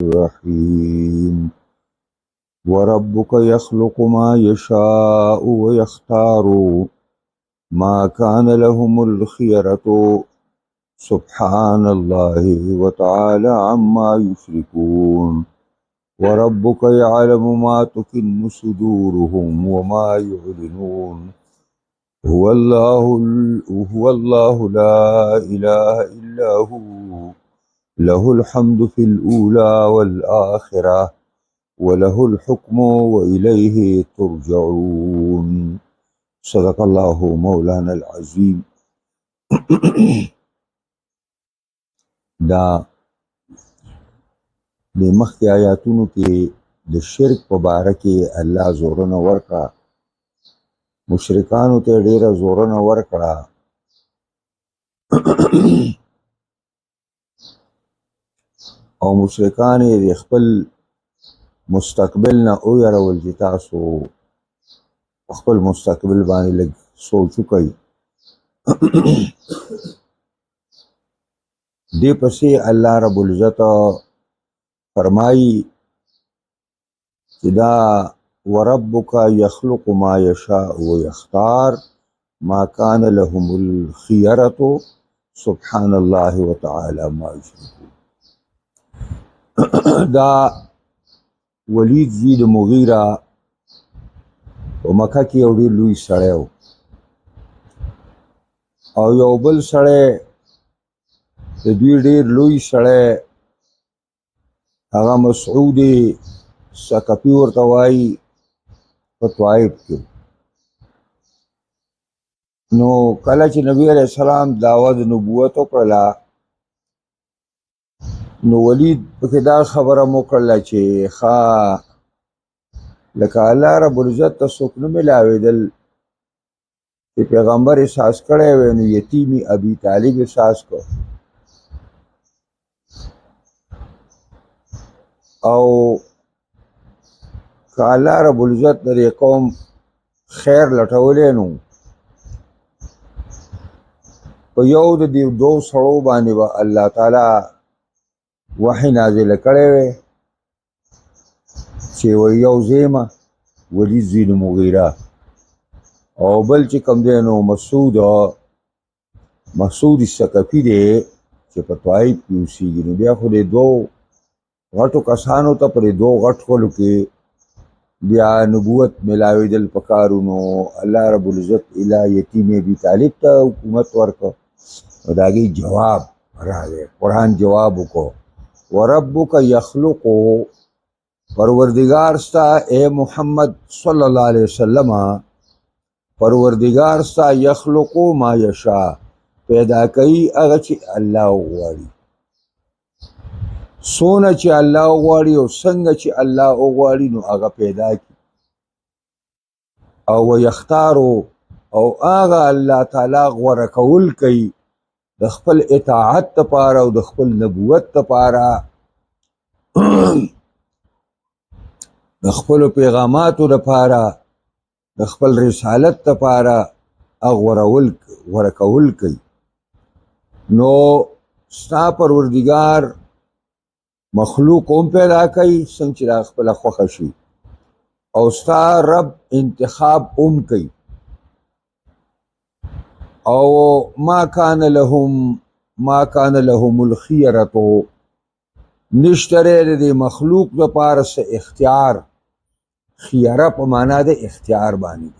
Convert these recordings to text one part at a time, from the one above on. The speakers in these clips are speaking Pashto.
الرحيم وربك يخلق ما يشاء ويختار ما كان لهم الخيرة سبحان الله وتعالى عما يشركون وربك يعلم ما تكن صدورهم وما يعلنون هو الله لا إله إلا هو له الحمد في الأولى والآخرة وله الحكم وإليه ترجعون صدق الله مولانا العظيم. دا د مخکې آیاتونو کې د شرک په باره کې الله زورونه ورکړه، مشرکانو ته ډېره زورونه ورکړه او مشرکان یې د خپل مستقبل نه ویرول چې تاسو خپل مستقبل باندې لږ سوچ وکئ. دې پسې الله رب العزت فرمایي چې دا وربک یخلق ما یشاء ویختار ما کان لهم الخیرة سبحان الله وتعالى ما یشرکون. دا ولید زید مغیره په مکه کې یو ډېر لوی سړی و او یو بل سړی د دوی ډېر لوی سړی هغه مسعود ثقفي ورته وایي په طائف کې. نو کله چې نبی علیه السلام دعوه د نبوت وکړله نو ولید پکې دا خبره مو کړله چې ښه لکه الله رب العزت ته څوک نه ملاوېدل چې پیغمبر احساس کړی وی نو یتیمي ابي طالب احساس کو او که الله رب العزت د دې قوم خیر لټولی نو په یو د دې دو سړو باندې به الله تعالی وحی نازله کړی وی چې یو زیمه ولید زین مغیره او بل چې کوم دی نو مسعود ثقفي دی چې په طائف کې اوسېږي. نو بیا خو د دوو غټو کسانو ته پر دوو غټ خلکو کې بیا نبوت ملاوېدل پکارو. نو الله رب العزت اله یتیم ابي طالب ته حکومت ورکړ. نو د هغې جواب راغی، قرآن جواب وکړو وربک یخلقو، پروردگار ستا اے محمد صلی اللہ علیہ وسلم پروردگار ستا یخلقو ما یشا پیدا کوي هغه چې الله وغواړي، څونه چې الله وغواړي او څنګه چې الله وغواړي نو هغه پیدا کړي. او ویختارو او هغه الله تعالی غوره کول کوي د خپل اطاعت لپاره او د خپل نبوت لپاره، د خپل پیغاماتو لپاره، د خپل رسالت لپاره غوره کول کوي. نو ستا پروردگار مخلوق هم پیدا کوي څنګه چې دا خپله خوښه شي او ستا رب انتخاب هم کوي. او ما کان لهم الخیرة، نشته د مخلوق لپاره څه اختیار، خیره په معنا د اختیار باندې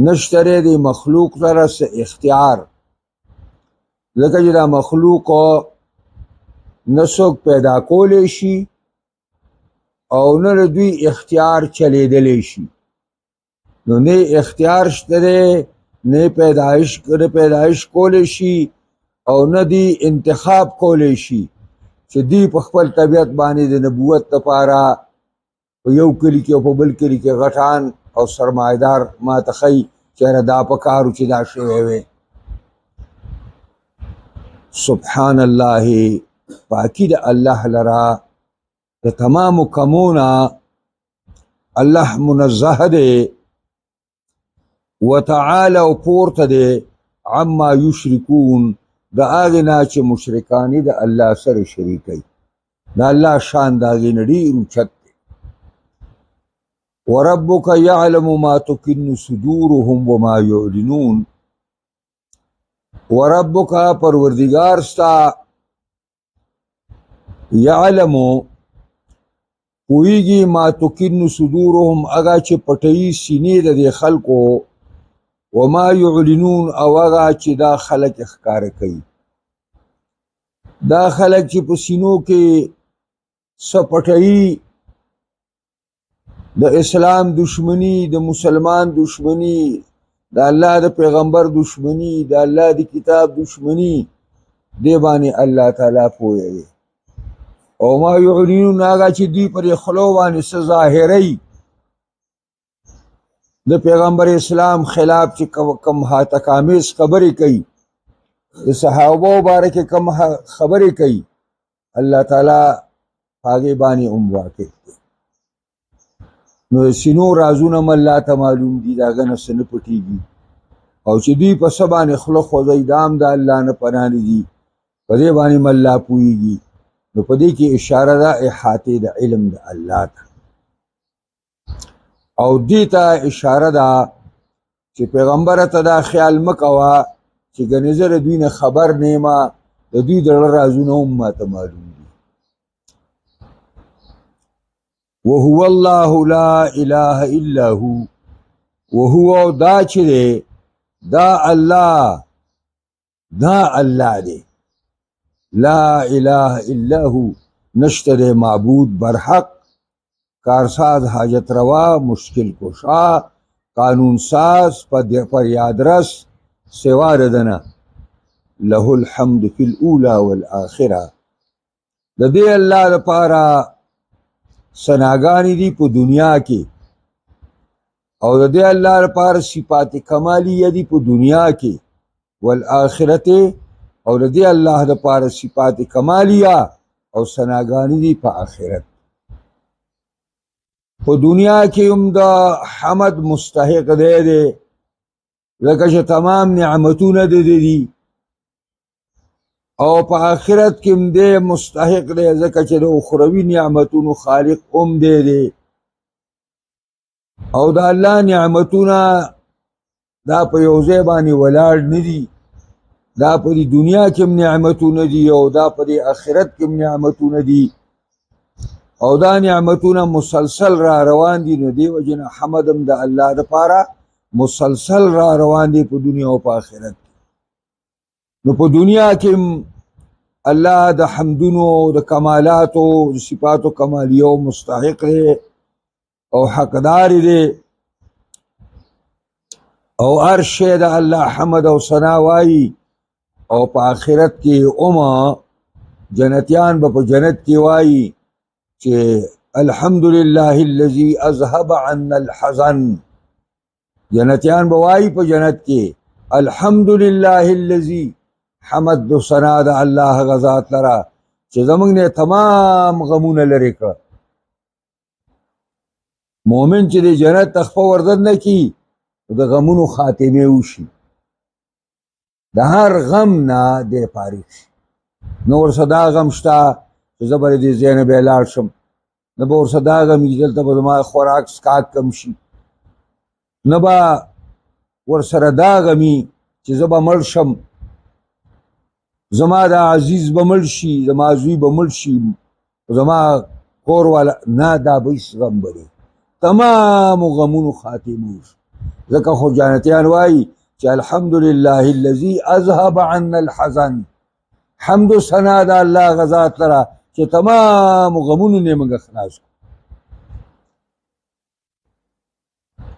نشته د مخلوق سره څه اختیار، ځکه چې دا مخلوق نه څوک پیدا کولی شي او نه د دوی اختیار چلیدلی شي. نو نه اختیار شته دی، نه پیدایش کولی شي او نه دی انتخاب کولی شي چې دی په خپل طبیعت باندې د نبوت لپاره په یو کلي کې او په بل کلي کې غټان او سرمایدار ما ته ښیي چېرې دا په کارو چې دا شوی وی. سبحان الله، پاکی د الله لرا د تمامو کمونه الله منزه دی، وتعالى او پورته دی عما یشرکون د هغې نه چې مشرکان د الله سره شریکوي. دا الله شان دا غي نډیر اوچت دی. وربک یعلم ما تکن صدورهم وما یعلنون. وربک پروردگار ستا یعلمو پویږي ما تکن صدورهم اگا چې پټي سینې د خلکو وما یعلنون او اگا چې دا خلک ښکار کوي. دا خلک چې په سینو کې سپټي د اسلام دشمنی، د مسلمان دشمنی، د الله د پیغمبر دشمنی، د الله د کتاب دشمنی، دی باندې الله تعالی پوهیږي. او ما یعلنون هغه چې دوی پر خلو باندې څه ظاهري د پیغمبر اسلام خلاف چې کم هاتکامیز خبرې کوي، د صحابه مبارک کم خبرې کوي، الله تعالی هغه باندې واقع دی. نو سینو رازونه الله ته معلوم دي، دا غنه سن پټیږي. او چې دوی په سبانه خلق خوځي دام د الله نه پناه دي، په دې باندې الله پويږي. نو په دې کې اشاره ده احاطه د علم د الله ته، او دې ته اشاره ده چې پیغمبر ته دا خیال مکوا چې ګنزر دوی نه خبر نیما د دوی د رازونه هم ماته معلوم دي. وهو الله لا اله الا هو. وهو دا چې دی دا الله دی، لا اله الا هو، نشته معبود برحق، کارساز حاجت روا، مشکل کشا، قانون ساز، پر یادرس سوا ردنا. له الحمد فی الاولى والآخرة. د دې الله لپاره سناګانی دي په دنیا کې، او د دې الله لپاره صفات کمالیه دي په دنیا کې، والآخرته، او د دې الله لپاره صفات کمالیه او سناګانی دي په آخرت. په دنیا کې هم د حمد مستحق دی لکه چې تمام نعمتونه دي، او په آخرت کې هم دی مستحق دی ځکه چې د اخروي نعمتونو خالق هم دی. او د الله نعمتونه دا په یو ځای باندې ولاړ نه دي، دا په دنیا کې هم نعمتونه دي او دا په آخرت کې هم نعمتونه دي، او دا نعمتونه مسلسل را روان دي. نو دی وجه نه حمد هم د الله لپاره مسلسل را روان دي په دنیا او په آخرت. نو په دنیا کې الله د حمدونو، د کمالاتو، د صفاتو کمالیو مستحق دی او حقدار دی، او هر شی د الله حمد او ثنا وایي. او په آخرت کې جنتیان به په جنت کې وایي چې الحمدلله الذي اذهب عنا الحزن. جنتیان به وایي په جنت کې الحمدلله الذي، حمد و ثنا د الله غزات لرا چې زمونږ نه تمام غمونه لري کړ. مومن چې د جنت تخفه وردن نه کی د غمونو خاتمه وشي، د هر غم نه د فارغ شي. نور صدا غم شتا چې زبر دې زینب لاړ شم، نه به ورصدا غم دلته به زما خوراک سکاک کم شي، نه به ورسره دا غمي چې زه به مړ شم، زما دا عزیز به مړ شي، زما زوی به مړ شي، زما کور والا، نه دا به هېڅ غم به دی، تمام غمونو خاتمه وشي. ځکه خو جنتیان وایي چې الحمدلله الذي اذهب عنا الحزن. حمد و ثنا د الله غزات لره چې تمام غمونو نه موږ خلاص کړو.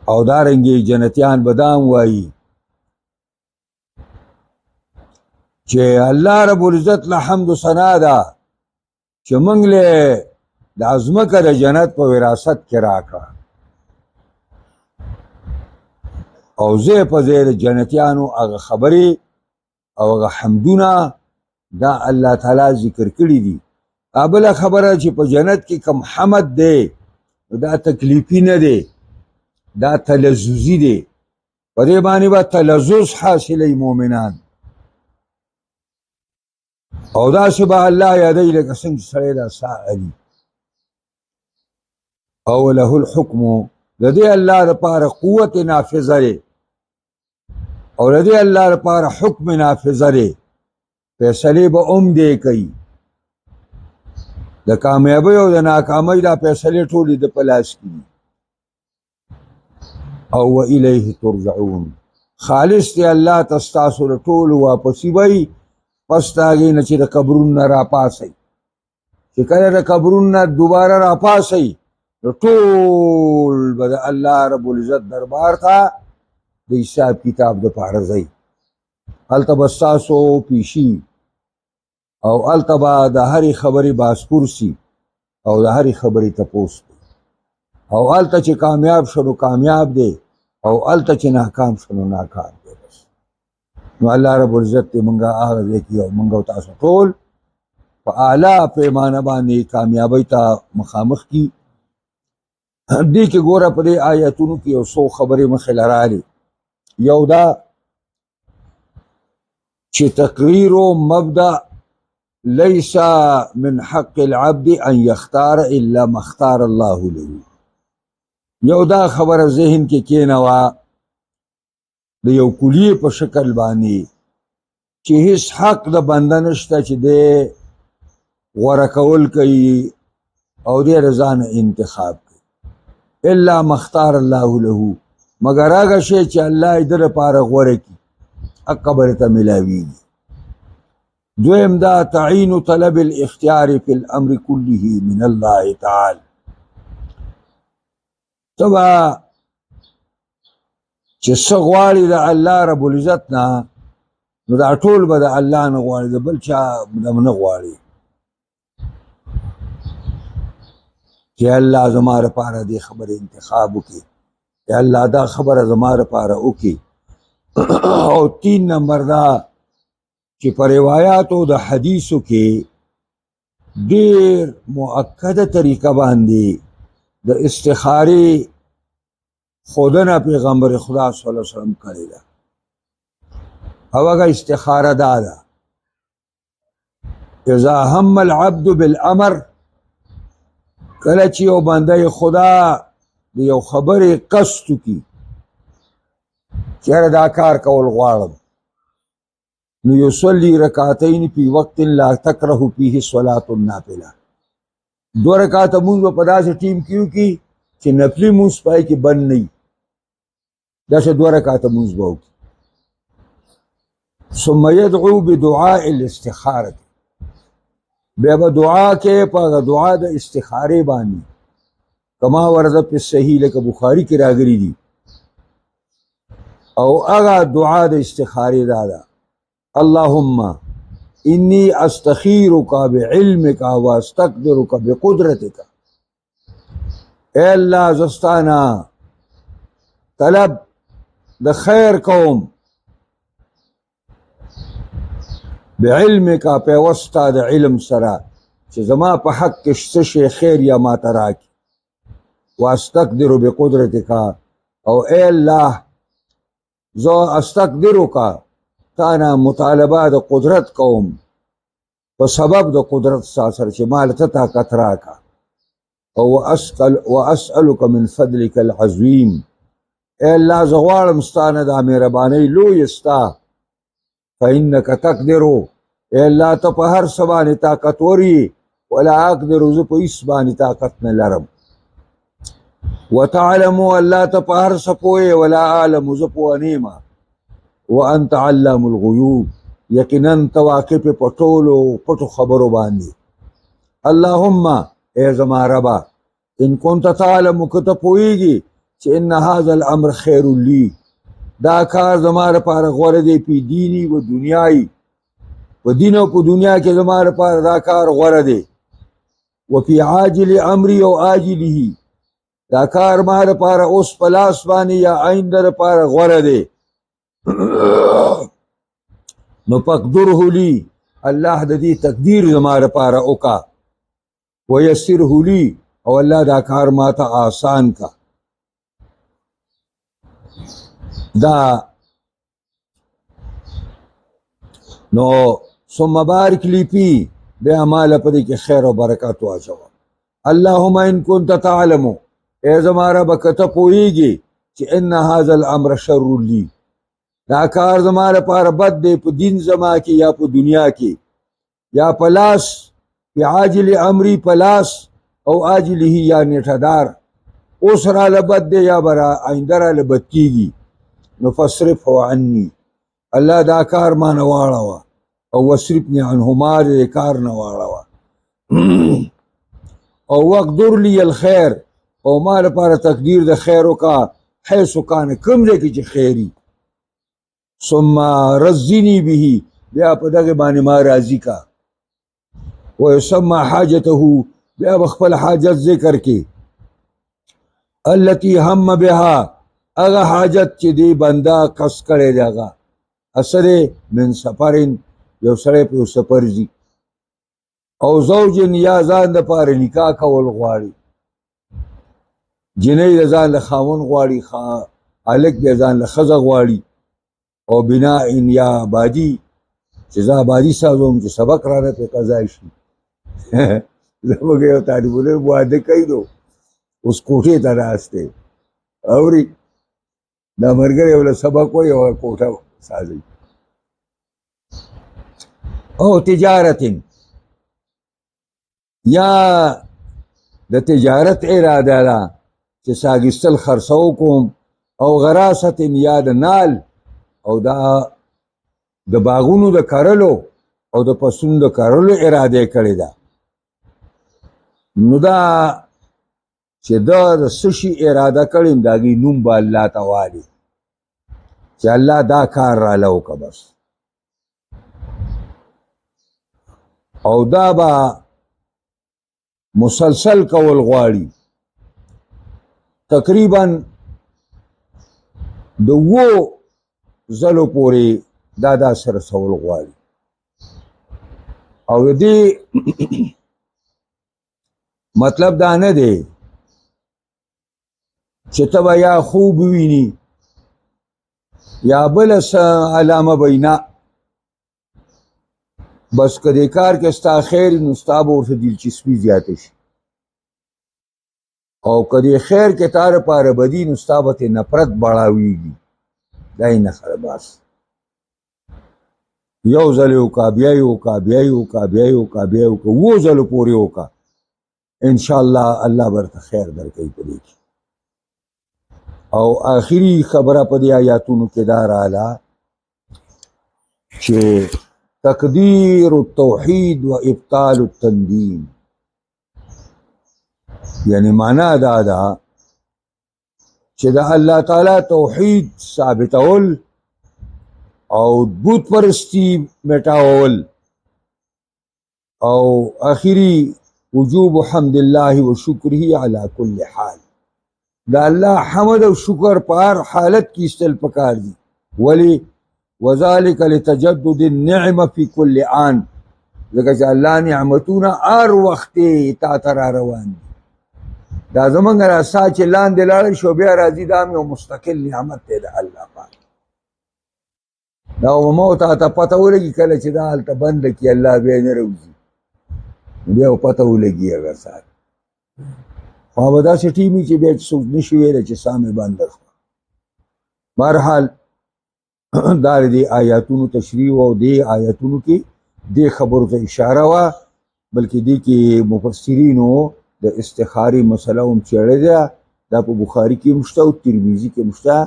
او دارنګې جنتیان بدام وایي چې الله رب العزت له حمد و ثنا ده چې موږ له د ازمکه د جنت په وراثت کې راکړه، او زه په زیر جنتیانو هغه خبرې او هغه حمدونه دا الله تعالی ذکر کړي دي. بله خبره چې په جنت کې کم حمد دی دا تکلیفي نه دی، دا تلذذي دی، په دې باندې به تلذذ حاصلوي مؤمنان. او داسې به الله یادوي لکه څنګه چې سړی دا ساه اخلي. او له الحکم، د دې الله لپاره قوت نافذه دی، او د دې الله لپاره حکم نافذه دی، فیصلې به دی کوي. د کامیابۍ او د ناکامۍ دا فیصلې ټولې د په لاس کې دي. او والیه ترجعون، خالص دی الله ته ستاسو د ټولو واپسي وی، پس د هغې نه چې د قبرونو نه راپاڅئ. چې کله د قبرونو نه دوباره راپاڅئ نو ټول به د الله رب العزت دربار ته د حساب کتاب دپاره ځئ. هلته به ستاسو پیشي او هلته به د هرې خبرې باسپورسي او د هرې خبرې تپوس دی. او هلته چې کامیاب شو نو کامیاب دی، او هلته چې ناکام شو نو ناکام دی. بس نو الله رب العزت دې مونږه هغه ځای کې او مونږ او تاسو ټول په اعلی پیمانه باندې کامیابۍ ته مخامخ کي. دې کې ګوره په دې آیتونو کې یو څو خبرې مخې له رالې. یو دا چې تقریر و مبدأ ليس من حق العبد ان يختار الا ما اختار الله له. یو دا خبره ذهن کې کېنوه د یو کلیې په شکل باندې چې هیڅ حق د بنده نشته چې دی غوره کول کوي او دی رضا نه انتخاب کوي، الا ما اختار الله له، مګر هغه شی چې الله یې ده لپاره غوره کړي هغه به ورته میلاویږي. دویم دا تعین طلب الاختیار فی الامر کله من الله تعالی. تبا چې څه غواړي د الله رب العزت نه نو دا ټول به د الله نه غواړي، د بل چا نه غواړي. چې الله زما لپاره دې خبره انتخاب وکړي، یا الله دا خبره زما لپاره وکړي. او 3 نمبر دا چې په روایاتو د حدیثو کې ډېر مؤکده طریقه باندې د استخارې خودنه پیغمبر خدا صلی الله علیه وسلم کړې ده. او هغه استخاره دا ده: اذا هم العبد بالامر، کله چې یو بنده خدا د یو خبرې قصد وکړي چې یاره دا کار کول غواړم، نو یصلي رکعتین فی وقت لا تکره فیه صلاة النافله. 2 رکعته مونږ به په داسې ټیم کې وکړي چې نفلي مونځ پای کې بند نه وي، داسې 2 رکعته مونځ به وکړي. ثم يدعو بدعاء الاستخاره، بیا به دعا کې په هغه دعا د استخارې باندې کما ورد په صحیح لکه بخاري کې راغلي دي. او هغه دعا د استخارې دا ده: اللهم انی استخیرک بعلمک واستقدرک بقدرتک. اے اللہ زستانا طلب د خیر کوم بعلمک پیوستا د علم سره چې زما په حق کې څه شی خیر یا ما ته راکړي، واستقدر بقدرتک، او اے الله زه استقدرک تانا مطالبه د قدرت کوم په سبب د قدرت سره چې مال ته طاقت راکا. او واسألک من فضلک العظیم، اے الله زه غواړم ستانه د مهربانۍ لوی ستا، فانک تقدر، اے الله ته په هر څه باندې طاقت وري، ولا اقدر، زه په هیڅ باندې طاقت نه لرم. وتعلم، الله ته په هر څه پوهې، ولا اعلم، زه پوه نه یم. وانت علام الغیوب، یقینا ته واقف په ټولو پټو خبرو باندې. اللهم، اے زما ربا، ان كنت تعلم، که ته پوهېږي چې ان هذا الامر خیر لی، دا کار زما لپاره غوره دی، په دیني و دنیایي، په دین او په دنیا کې زما لپاره دا کار غوره دی. وفي عاجل امري او عاجله، دا کار ما لپاره اوس په لاس باندې یا آینده لپاره غوره دی. نو پقدره لی، الله د دې تقدیر زما لپاره وکا. ویسره لی، او الله دا کار ما ته آسان کا. دا نو ثم بارک لی فی بیا مال په دې کې خیر او برکات واچوه. اللهم ان كنت تعلم ای زما رب که ته پوهیږي چې ان هذا الامر شر لی دا کار زما لپاره بد دی په دین زما کې یا په دنیا کې یا په لاس په عاجل امری په لاس او عاجله یا نیټهدار اوس راله بد دی یا به آینده راله بد کېږي نو فاصرفه عني الله دا کار ما نه واړوه او واصرفني عنه ما دې کار نه واړوه او واقدر لی الخیر او ما لپاره تقدیر د خیر وکړه حیث کان کوم ځای کې چې خیري ثم رزني به بیا په دغه باندې ما راضي کا ويسمى حاجته بیا خپل حاجت ذکر کې التي هم بها هغه حاجت چې دی بنده قص کړی دی هغه اثر من سفرین یو سړی په سفر ځي او زوجن یا ځان دپاره نکاح کول غواړي جنۍ د ځان له خاوند غواړي هلک بیا ځان له ښځه غواړي او بنا ان یا آبادي چې زه آبادي سازوم چې سبق رانه پې قضا شي زموږ یو طالب العلم واده کوي نو اوس کوټې ته ناست دی اوري دا ملګری یو له سبق وایي او کوټه سازوي او تجارت یا د تجارت اراده ده چې ساګستل خرڅو کوم او غراست یا د نال او دا د باغونو د کرلو او د پسونو د کرلو اراده کړې ده نو دا چې دا د څه شي اراده کړې د هغې نوم به الله ته والي چې الله دا کار راله وکړه بس او دا به مسلسل کول غواړي تقریبا د 7 ځلو پورې دا سره رسول غواړي او د دې مطلب دا نه دی چې ته به یا خوب وویني یا بله څه علامه بینا بس که دې کار کې ستا خیر نو ستا به ورته دلچسپي زیاته شي او که دې خیر کې تا لپاره بدي نو ستا به ترې نفرت بړاویږي دا یې نښه ده بس یو ځل یې وکړه بیا یې وکړه بیا یې وکړه بیا یې وکړه بیا یې وکړه 7 ځلو پورې وکړه انشاءالله الله به درته خیر درکوي په دې کې او آخري خبره په دې آیاتونو کې دا راغله چې تقدیر التوحید و ابطال التندیم یعنی معنا دا ده چې د الله تعالی توحید ثابتول او بت پرستی مټاول او آخری وجوب حمد الله و شکره علی کل حال دا الله حمد او شکر په هر حالت کې استل پکار دي ولی وذلك لتجدد النعمه في كل آن ځکه چې الله نعمتونه هر وخت تا ته را روان دي دا زمونږ راسا چې لاندې لاړ شو بیا راځي دا یو مستقل نعمت دی د الله پاک دا ومو ته پته ولګي کله چې دا هلته بنده کړي الله بیا نه راوځي بیا پته ولګي هغه ساعت خو به داسې ټیم وي چې بیا څوک نشي ویلی چې سا مې بنده شوه بهرحال دا د دې آیاتونو تشریح او دې آیاتونو کې دې خبرو ته اشاره وه بلکې دې کې مفسرینو د استخارې مسله هم څېړې ده دا په بخاري کې هم شته او ترمذي کې هم شته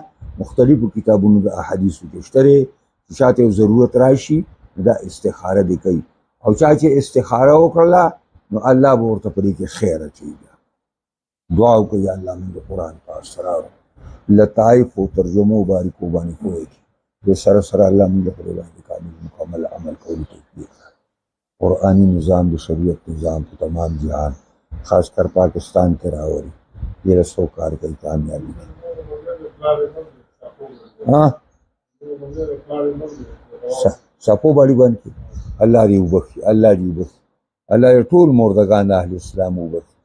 مختلفو کتابونو د احادیثو کې شته دی چې چا ته یو ضرورت راشي دا استخاره دې کوي او چا چې استخاره وکړله نو الله به ورته په دې کې خیر اچوي دعا وکړئ یا الله موږ د قرآن په اسرارو لطایف او ترجمو باریکو باندې پوهې کړي دې سره سره الله موږ په دې باندې کامل مکمل عمل کولو توفیق راکړي قرآني نظام د شریعت نظام په تمام جهان خاص کر پاکستان کې راوړي دې له څو کار کوي کامیابي سپو باندې باندې الله دې وبخي الله دې وبخي الله ټول مردگان د اهل اسلام وبخي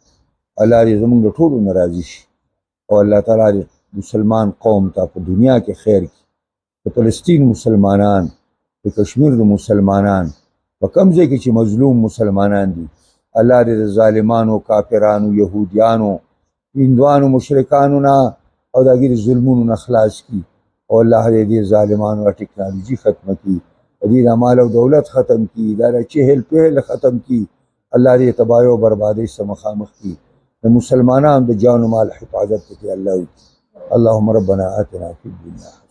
الله دې زموږ د ټولو نه راضي شي او الله تعالی دې مسلمان قوم ته په دنیا کې خیر کړي د فلسطین مسلمانان د کشمیر د مسلمانان په کوم ځای کې چې مظلوم مسلمانان دي الله دې د ظالمانو کافرانو یهودیانو هندوانو مشرکانو نه او د هغې د ظلمونو نه خلاص کړي او الله دې ظالمانو ټکنالوژي ختمه کړي دې د مال او دولت ختم کړي دا د چهل پهل ختم کړي الله دې تباهي او بربادۍ سره مخامخ کړي د مسلمانانو د جان و مال حفاظت پکې الله وکړي اللهم ربنا آتنا فی الدنیا